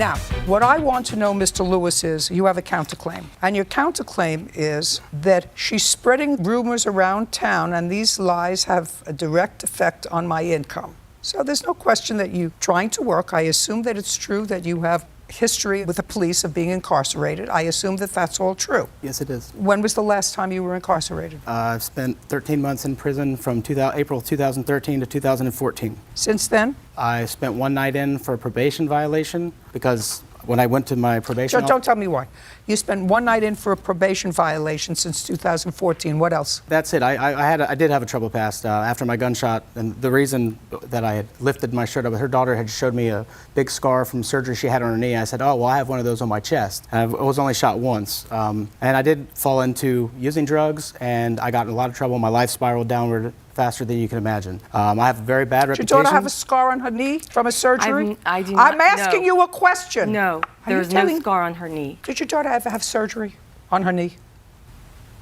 Now, what I want to know, Mr. Lewis, is you have a counterclaim. And your counterclaim is that she's spreading rumors around town, and these lies have a direct effect on my income. So there's no question that you're trying to work. I assume that it's true that you have history with the police of being incarcerated. I assume that that's all true. Yes, it is. When was the last time you were incarcerated? I've spent 13 months in prison from April 2013 to 2014. Since then? I spent one night in for a probation violation because when I went to my probation... Don't tell me why. You spent one night in for a probation violation since 2014. What else? That's it. I did have a trouble past after my gunshot, and the reason that I had lifted my shirt up, her daughter had showed me a big scar from surgery she had on her knee. I said, oh, well, I have one of those on my chest. I was only shot once. And I did fall into using drugs, and I got in a lot of trouble. My life spiraled downward faster than you can imagine. I have a very bad reputation. Did your daughter have a scar on her knee from a surgery? I do not. I'm asking you a question. No, there's no scar on her knee. Did your daughter ever have surgery on her knee?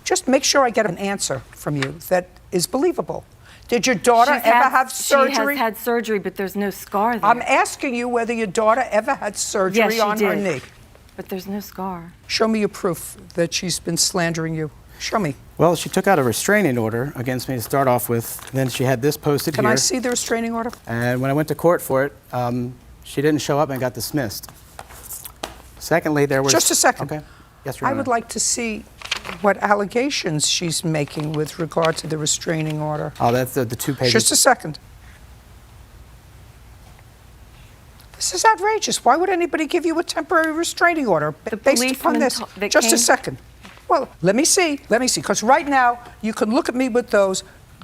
Just make sure I get an answer from you that is believable. Did your daughter ever have surgery? She has had surgery, but there's no scar there. I'm asking you whether your daughter ever had surgery on her knee. But there's no scar. Show me your proof that she's been slandering you. Show me. Well, she took out a restraining order against me to start off with. Then she had this posted here. Can I see the restraining order? And when I went to court for it, she didn't show up and got dismissed. Secondly, there was... Just a second. Okay. Yes, Your I Honor. would like to see what allegations she's making with regard to the restraining order. Oh, that's the 2 pages. Just a second. This is outrageous. Why would anybody give you a temporary restraining order based upon this? Just a second. Well, let me see, because right now you can look at me with those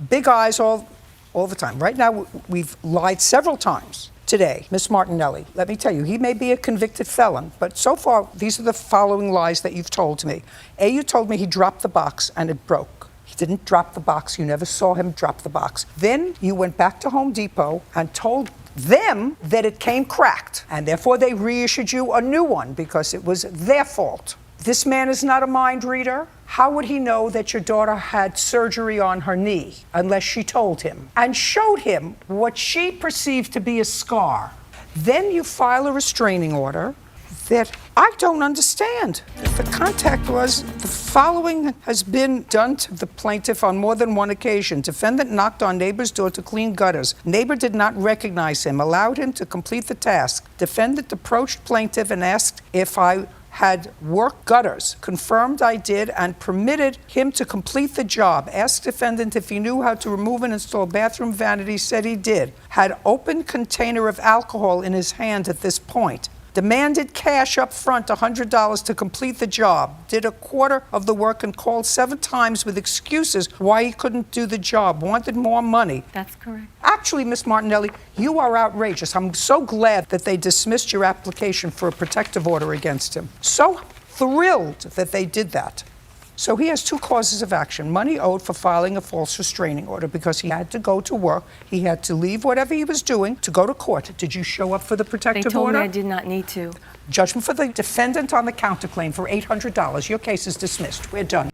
big eyes all the time. Right now we've lied several times today, Miss Martinelli. Let me tell you, he may be a convicted felon, but so far these are the following lies that you've told to me. A, you told me he dropped the box and it broke. He didn't drop the box. You never saw him drop the box. Then you went back to Home Depot and told them that it came cracked, and therefore they reissued you a new one because it was their fault. This man is not a mind reader. How would he know that your daughter had surgery on her knee unless she told him and showed him what she perceived to be a scar? Then you file a restraining order that I don't understand. The contact was, the following has been done to the plaintiff on more than one occasion. Defendant knocked on neighbor's door to clean gutters. Neighbor did not recognize him, allowed him to complete the task. Defendant approached plaintiff and asked if I had worked gutters, confirmed I did, and permitted him to complete the job. Asked defendant if he knew how to remove and install bathroom vanities, said he did. Had open container of alcohol in his hand at this point. Demanded cash up front, $100 to complete the job. Did a quarter of the work and called 7 times with excuses why he couldn't do the job. Wanted more money. That's correct. Actually, Miss Martinelli, you are outrageous. I'm so glad that they dismissed your application for a protective order against him. So thrilled that they did that. So he has 2 causes of action. Money owed for filing a false restraining order because he had to go to work. He had to leave whatever he was doing to go to court. Did you show up for the protective order? They told me I did not need to. Judgment for the defendant on the counterclaim for $800. Your case is dismissed. We're done.